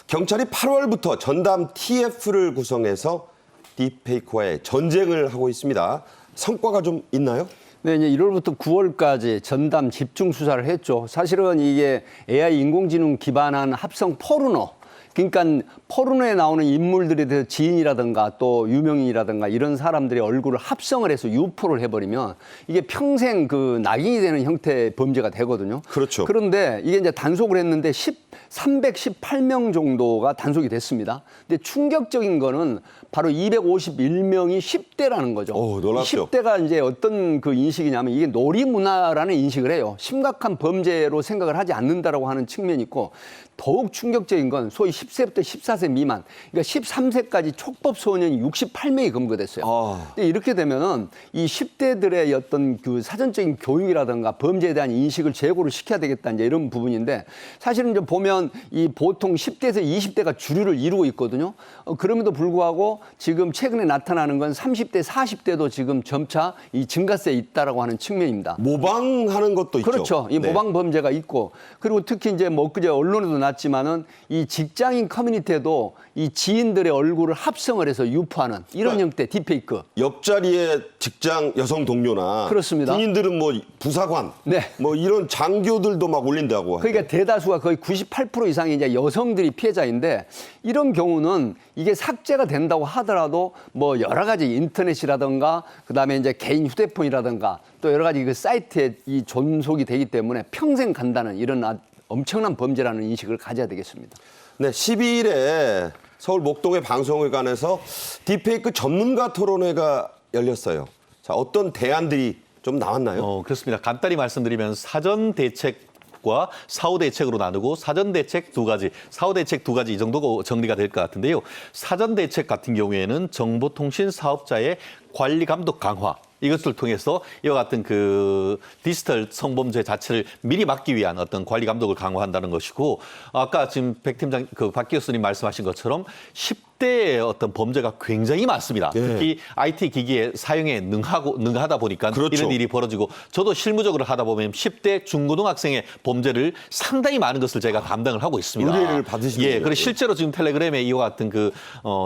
경찰이 8월부터 전담 TF를 구성해서 딥페이크와의 전쟁을 하고 있습니다. 성과가 좀 있나요? 네, 이제 1월부터 9월까지 전담 집중 수사를 했죠. 사실은 이게 AI 인공지능 기반한 합성 포르노. 그러니까 포르노에 나오는 인물들에 대해서 지인이라든가 또 유명인이라든가 이런 사람들의 얼굴을 합성을 해서 유포를 해버리면 이게 평생 그 낙인이 되는 형태의 범죄가 되거든요. 그렇죠. 그런데 이게 이제 단속을 했는데 318명 정도가 단속이 됐습니다. 근데 충격적인 거는 바로 251명이 10대라는 거죠. 놀랍죠. 10대가 이제 어떤 그 인식이냐면 이게 놀이 문화라는 인식을 해요. 심각한 범죄로 생각을 하지 않는다라고 하는 측면이 있고 더욱 충격적인 건 소위 10세부터 14세 미만, 그러니까 13세까지 촉법 소년이 68명이 검거됐어요. 근데 이렇게 되면은 이 10대들의 어떤 그 사전적인 교육이라든가 범죄에 대한 인식을 제고를 시켜야 되겠다 이제 이런 부분인데 사실은 이제 보면 이 보통 10대에서 20대가 주류를 이루고 있거든요. 그럼에도 불구하고 지금 최근에 나타나는 건 30대, 40대도 지금 점차 이 증가세에 있다라고 하는 측면입니다. 모방하는 것도 있죠. 그렇죠. 이 모방 범죄가 있고 그리고 특히 이제 뭐 그제 언론에도 났지만은 이 직장인 커뮤니티에도 이 지인들의 얼굴을 합성을 해서 유포하는 이런 형태 딥페이크. 옆자리에 직장 여성 동료나 그렇습니다. 군인들은 뭐 부사관, 네. 뭐 이런 장교들도 막 올린다고. 그러니까 대다수가 거의 98% 이상이 이제 여성들이 피해자인데 이런 경우는 이게 삭제가 된다고 하더라도 뭐 여러 가지 인터넷이라든가 그다음에 이제 개인 휴대폰이라든가 또 여러 가지 그 사이트에 이 존속이 되기 때문에 평생 간다는 이런 엄청난 범죄라는 인식을 가져야 되겠습니다. 네, 12일에 서울 목동의 방송회관에서 딥페이크 전문가 토론회가 열렸어요. 자, 어떤 대안들이 좀 나왔나요? 그렇습니다. 간단히 말씀드리면 사전 대책과 사후 대책으로 나누고 사전 대책 두 가지, 사후 대책 두 가지 이 정도가 정리가 될 것 같은데요. 사전 대책 같은 경우에는 정보통신 사업자의 관리 감독 강화, 이것을 통해서 이와 같은 그 디지털 성범죄 자체를 미리 막기 위한 어떤 관리 감독을 강화한다는 것이고, 아까 지금 백 팀장, 박 교수님 말씀하신 것처럼 10대의 어떤 범죄가 굉장히 많습니다. 특히 IT 기기의 사용에 능하다 보니까 그렇죠. 이런 일이 벌어지고, 저도 실무적으로 하다 보면 10대 중고등학생의 범죄를 상당히 많은 것을 제가 담당을 하고 있습니다. 의뢰를 받으시는군요. 예, 그리고 실제로 지금 텔레그램에 이와 같은 그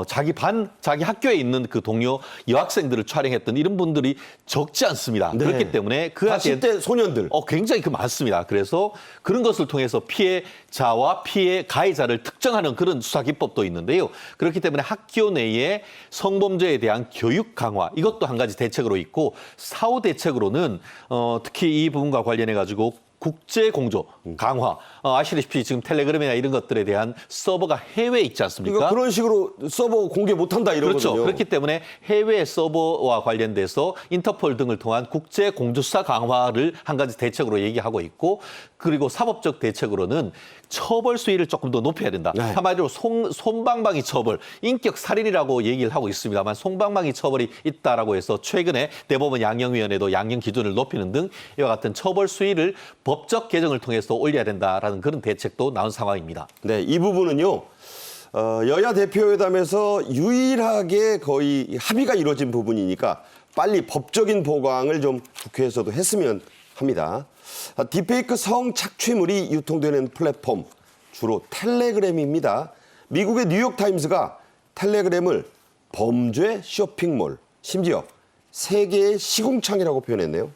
자기 학교에 있는 그 동료 여학생들을 촬영했던 이런 분들이 적지 않습니다. 네. 그렇기 때문에 그 10대 소년들. 굉장히 많습니다. 그래서 그런 것을 통해서 피해자와 피해 가해자를 특정하는 그런 수사 기법도 있는데요. 그렇기 때문에 학교 내에 성범죄에 대한 교육 강화, 이것도 한 가지 대책으로 있고, 사후 대책으로는 특히 이 부분과 관련해 가지고 국제 공조 강화. 아시다시피 지금 텔레그램이나 이런 것들에 대한 서버가 해외에 있지 않습니까? 그러니까 그런 식으로 서버 공개 못한다 이러거든요. 그렇죠. 그렇기 때문에 해외 서버와 관련돼서 인터폴 등을 통한 국제 공조수사 강화를 한 가지 대책으로 얘기하고 있고, 그리고 사법적 대책으로는 처벌 수위를 조금 더 높여야 된다. 네. 한마디로 솜방망이 처벌, 인격 살인이라고 얘기를 하고 있습니다만 솜방망이 처벌이 있다라고 해서 최근에 대법원 양형위원회도 양형 기준을 높이는 등 이와 같은 처벌 수위를 법적 개정을 통해서 올려야 된다라는 그런 대책도 나온 상황입니다. 네, 이 부분은요. 여야 대표회담에서 유일하게 거의 합의가 이루어진 부분이니까 빨리 법적인 보강을 좀 국회에서도 했으면 합니다. 딥페이크 성 착취물이 유통되는 플랫폼, 주로 텔레그램입니다. 미국의 뉴욕타임스가 텔레그램을 범죄 쇼핑몰, 심지어 세계의 시궁창이라고 표현했네요.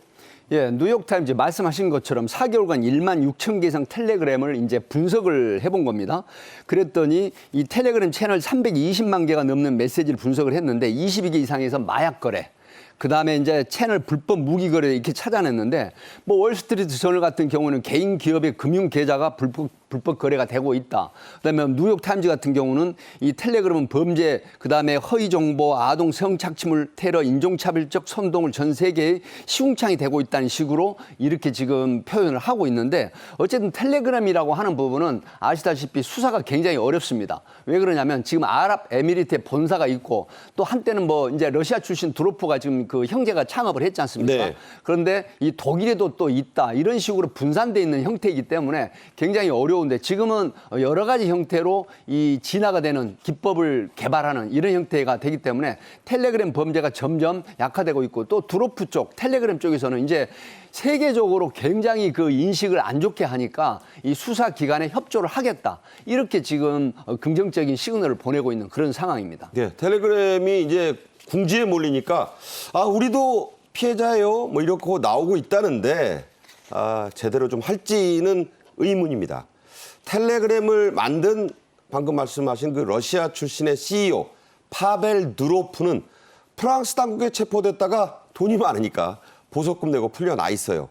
예, 뉴욕타임즈 말씀하신 것처럼 4개월간 1만 6천 개 이상 텔레그램을 이제 분석을 해본 겁니다. 그랬더니 이 텔레그램 채널 320만 개가 넘는 메시지를 분석을 했는데 22개 이상에서 마약 거래, 그다음에 이제 채널 불법 무기 거래 이렇게 찾아냈는데, 뭐 월스트리트 저널 같은 경우는 개인 기업의 금융 계좌가 불법 거래가 되고 있다. 그다음에 뉴욕 타임즈 같은 경우는 이 텔레그램은 범죄, 그다음에 허위 정보, 아동 성착취물, 테러, 인종차별적 선동을 전 세계에 시궁창이 되고 있다는 식으로 이렇게 지금 표현을 하고 있는데, 어쨌든 텔레그램이라고 하는 부분은 아시다시피 수사가 굉장히 어렵습니다. 왜 그러냐면 지금 아랍에미리트에 본사가 있고, 또 한때는 뭐 이제 러시아 출신 드로프가 지금 그 형제가 창업을 했지 않습니까? 네. 그런데 이 독일에도 또 있다, 이런 식으로 분산돼 있는 형태이기 때문에 굉장히 어려운데, 지금은 여러 가지 형태로 이 진화가 되는 기법을 개발하는 이런 형태가 되기 때문에 텔레그램 범죄가 점점 약화되고 있고, 또 드로프 쪽, 텔레그램 쪽에서는 이제 세계적으로 굉장히 그 인식을 안 좋게 하니까 이 수사 기관에 협조를 하겠다, 이렇게 지금 긍정적인 시그널을 보내고 있는 그런 상황입니다. 네, 텔레그램이 이제 궁지에 몰리니까 우리도 피해자예요, 뭐 이렇게 나오고 있다는데 제대로 좀 할지는 의문입니다. 텔레그램을 만든 방금 말씀하신 그 러시아 출신의 CEO 파벨 드로프는 프랑스 당국에 체포됐다가 돈이 많으니까 보석금 내고 풀려나 있어요.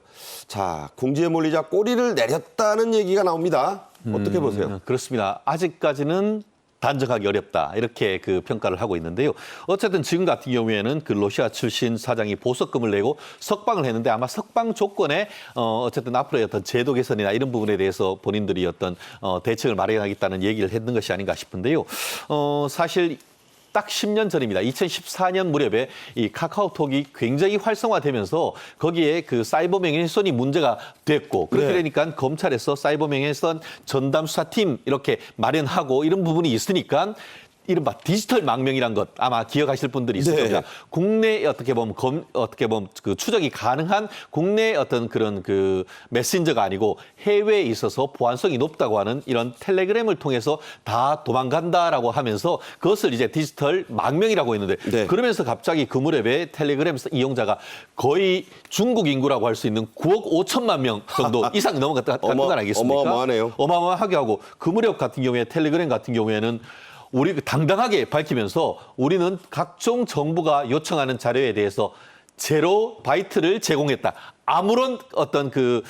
자, 궁지에 몰리자 꼬리를 내렸다는 얘기가 나옵니다. 어떻게 보세요? 그렇습니다. 아직까지는 단정하기 어렵다, 이렇게 그 평가를 하고 있는데요. 어쨌든 지금 같은 경우에는 그 러시아 출신 사장이 보석금을 내고 석방을 했는데, 아마 석방 조건에 어쨌든 앞으로의 어떤 제도 개선이나 이런 부분에 대해서 본인들이 어떤 대책을 마련하겠다는 얘기를 했는 것이 아닌가 싶은데요. 사실 딱 10년 전입니다. 2014년 무렵에 이 카카오톡이 굉장히 활성화되면서 거기에 그 사이버 명예훼손이 문제가 됐고, 그렇게 되니까 검찰에서 사이버 명예훼손 전담 수사팀 이렇게 마련하고 이런 부분이 있으니까 이른바 디지털 망명이란 것 아마 기억하실 분들이 있을 겁니다. 국내 어떻게 보면 그 추적이 가능한 국내 어떤 그런 그 메신저가 아니고 해외에 있어서 보안성이 높다고 하는 이런 텔레그램을 통해서 다 도망간다라고 하면서 그것을 이제 디지털 망명이라고 했는데, 그러면서 갑자기 그 무렵에 텔레그램 이용자가 거의 중국 인구라고 할 수 있는 9억 5천만 명 정도 이상 넘어갔다는 건 아니겠습니까? 어마어마하네요. 어마어마하게 하고, 그 무렵 같은 경우에 텔레그램 같은 경우에는 우리 당당하게 밝히면서 우리는 각종 정부가 요청하는 자료에 대해서 제로 바이트를 제공했다. 아무런 어떤 그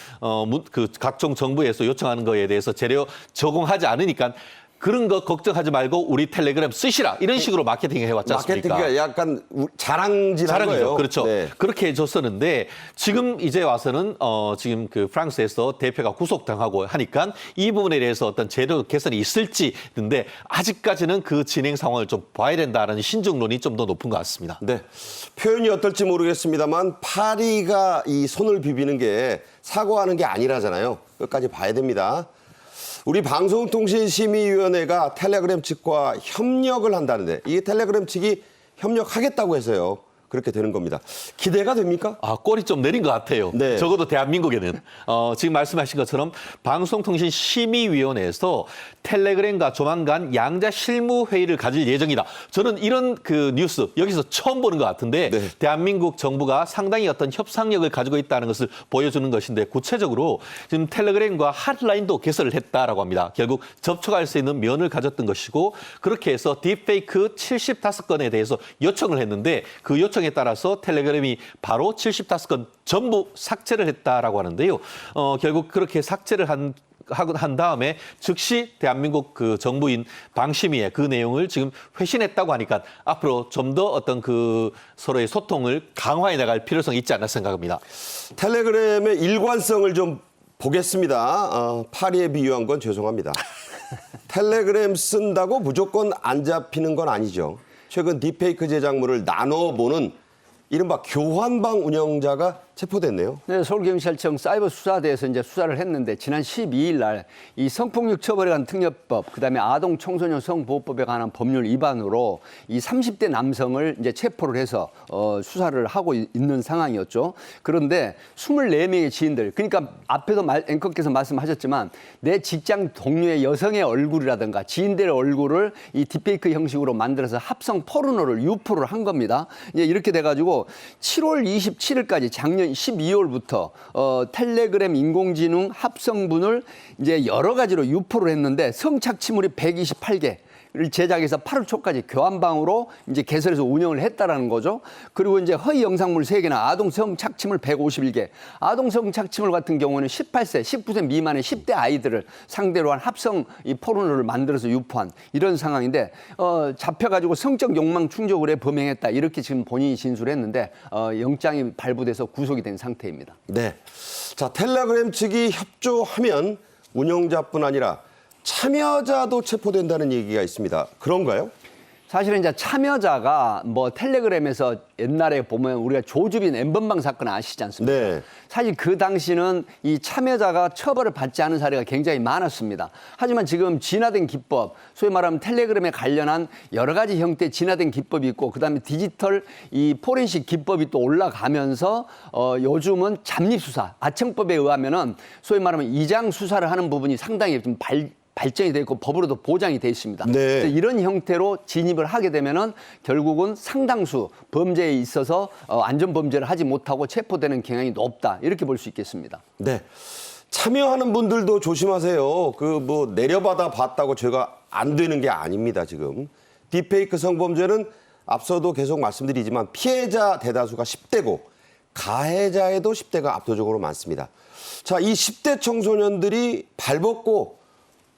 각종 정부에서 요청하는 거에 대해서 제로 제공하지 않으니까 그런 거 걱정하지 말고 우리 텔레그램 쓰시라 이런 식으로 마케팅 해왔지 않습니까? 마케팅이 약간 자랑질한 자랑이죠. 거예요. 그렇죠. 네. 그렇게 해줬었는데 지금 이제 와서는 지금 그 프랑스에서 대표가 구속당하고 하니까 이 부분에 대해서 어떤 제도 개선이 있을지 있는데 아직까지는 그 진행 상황을 좀 봐야 된다라는 신중론이 좀 더 높은 것 같습니다. 네. 표현이 어떨지 모르겠습니다만 파리가 이 손을 비비는 게 사과하는 게 아니라잖아요. 끝까지 봐야 됩니다. 우리 방송통신심의위원회가 텔레그램 측과 협력을 한다는데 이 텔레그램 측이 협력하겠다고 해서요. 그렇게 되는 겁니다. 기대가 됩니까? 아, 꼬리 좀 내린 것 같아요. 네. 적어도 대한민국에는. 지금 말씀하신 것처럼 방송통신심의위원회에서 텔레그램과 조만간 양자 실무회의를 가질 예정이다. 저는 이런 그 뉴스 여기서 처음 보는 것 같은데 네. 대한민국 정부가 상당히 어떤 협상력을 가지고 있다는 것을 보여주는 것인데 구체적으로 지금 텔레그램과 핫라인도 개설을 했다라고 합니다. 결국 접촉할 수 있는 면을 가졌던 것이고 그렇게 해서 딥페이크 75건에 대해서 요청을 했는데 그 요청에 따라서 텔레그램이 바로 75건 전부 삭제를 했다라고 하는데요. 결국 그렇게 삭제를 한 다음에 즉시 대한민국 그 정부인 방심위에 그 내용을 지금 회신했다고 하니까 앞으로 좀 더 어떤 그 서로의 소통을 강화해 나갈 필요성이 있지 않나 생각합니다. 텔레그램의 일관성을 좀 보겠습니다. 파리에 비유한 건 죄송합니다. 텔레그램 쓴다고 무조건 안 잡히는 건 아니죠. 최근 딥페이크 제작물을 나눠보는 이른바 교환방 운영자가 체포됐네요. 네, 서울경찰청 사이버 수사대에서 이제 수사를 했는데 지난 12일 날 이 성폭력 처벌에 관한 특례법, 그다음에 아동 청소년 성보호법에 관한 법률 위반으로 이 30대 남성을 이제 체포를 해서 수사를 하고 있는 상황이었죠. 그런데 24명의 지인들, 그러니까 앞에도 앵커께서 말씀하셨지만 내 직장 동료의 여성의 얼굴이라든가 지인들의 얼굴을 이 딥페이크 형식으로 만들어서 합성 포르노를 유포를 한 겁니다. 이제 이렇게 돼가지고 7월 27일까지 작년 12월부터 텔레그램 인공지능 합성분을 이제 여러 가지로 유포를 했는데 성착취물이 128개. 를 제작해서 8월 초까지 교환방으로 이제 개설해서 운영을 했다라는 거죠. 그리고 이제 허위 영상물 3개나 아동 성착취물 151개. 아동 성착취물 같은 경우는 18세, 19세 미만의 10대 아이들을 상대로 한 합성 이 포르노를 만들어서 유포한 이런 상황인데 잡혀가지고 성적 욕망 충족을 해 범행했다. 이렇게 지금 본인이 진술했는데 영장이 발부돼서 구속이 된 상태입니다. 네. 자, 텔레그램 측이 협조하면 운영자뿐 아니라 참여자도 체포된다는 얘기가 있습니다. 그런가요? 사실은 이제 참여자가 뭐 텔레그램에서 옛날에 보면 우리가 조주빈 엠번방 사건 아시지 않습니까? 네. 사실 그 당시는 이 참여자가 처벌을 받지 않은 사례가 굉장히 많았습니다. 하지만 지금 진화된 기법, 소위 말하면 텔레그램에 관련한 여러 가지 형태의 진화된 기법이 있고 그다음에 디지털 이 포렌식 기법이 또 올라가면서 요즘은 잠입수사, 아청법에 의하면은 소위 말하면 이장 수사를 하는 부분이 상당히 좀 발전이 돼 있고 법으로도 보장이 돼 있습니다. 네. 이런 형태로 진입을 하게 되면은 결국은 상당수 범죄에 있어서 안전 범죄를 하지 못하고 체포되는 경향이 높다. 이렇게 볼 수 있겠습니다. 네. 참여하는 분들도 조심하세요. 그 뭐 내려받아 봤다고 죄가 안 되는 게 아닙니다, 지금. 딥페이크 성범죄는 앞서도 계속 말씀드리지만 피해자 대다수가 10대고 가해자에도 10대가 압도적으로 많습니다. 자, 이 10대 청소년들이 발벗고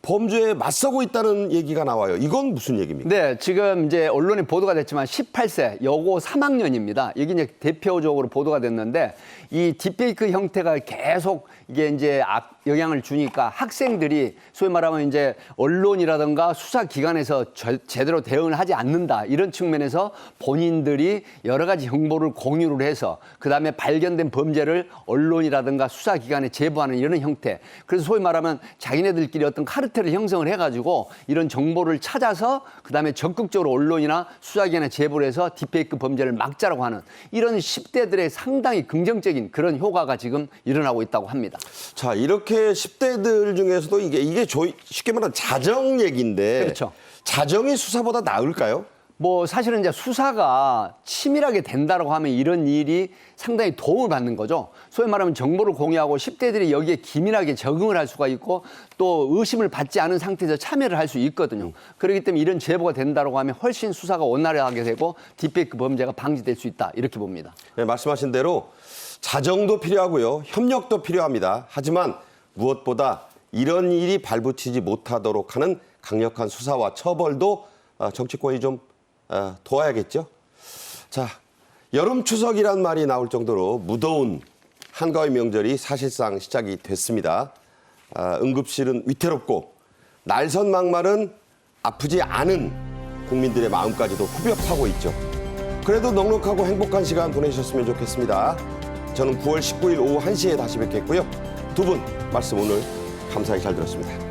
범죄에 맞서고 있다는 얘기가 나와요. 이건 무슨 얘기입니까? 네, 지금 이제 언론에 보도가 됐지만 18세 여고 3학년입니다. 여기 이제 대표적으로 보도가 됐는데 이 딥페이크 형태가 계속 이게 이제 영향을 주니까 학생들이 소위 말하면 이제 언론이라든가 수사기관에서 제대로 대응을 하지 않는다. 이런 측면에서 본인들이 여러 가지 정보를 공유를 해서 그다음에 발견된 범죄를 언론이라든가 수사기관에 제보하는 이런 형태. 그래서 소위 말하면 자기네들끼리 어떤 카르텔을 형성을 해가지고 이런 정보를 찾아서 그다음에 적극적으로 언론이나 수사기관에 제보를 해서 딥페이크 범죄를 막자라고 하는 이런 10대들의 상당히 긍정적인 그런 효과가 지금 일어나고 있다고 합니다. 자, 이렇게 10대들 중에서도 이게 쉽게 말하면 자정 얘기인데 그렇죠. 자정이 수사보다 나을까요? 뭐 사실은 이제 수사가 치밀하게 된다라고 하면 이런 일이 상당히 도움을 받는 거죠. 소위 말하면 정보를 공유하고 10대들이 여기에 기민하게 적응을 할 수가 있고 또 의심을 받지 않은 상태에서 참여를 할 수 있거든요. 그렇기 때문에 이런 제보가 된다라고 하면 훨씬 수사가 원활하게 되고 딥페이크 범죄가 방지될 수 있다. 이렇게 봅니다. 네, 말씀하신 대로 자정도 필요하고요. 협력도 필요합니다. 하지만 무엇보다 이런 일이 발붙이지 못하도록 하는 강력한 수사와 처벌도 정치권이 좀 도와야겠죠. 자, 여름 추석이란 말이 나올 정도로 무더운 한가위 명절이 사실상 시작이 됐습니다. 응급실은 위태롭고 날선 막말은 아프지 않은 국민들의 마음까지도 후벼파고 있죠. 그래도 넉넉하고 행복한 시간 보내셨으면 좋겠습니다. 저는 9월 19일 오후 1시에 다시 뵙겠고요. 두 분 말씀 오늘 감사히 잘 들었습니다.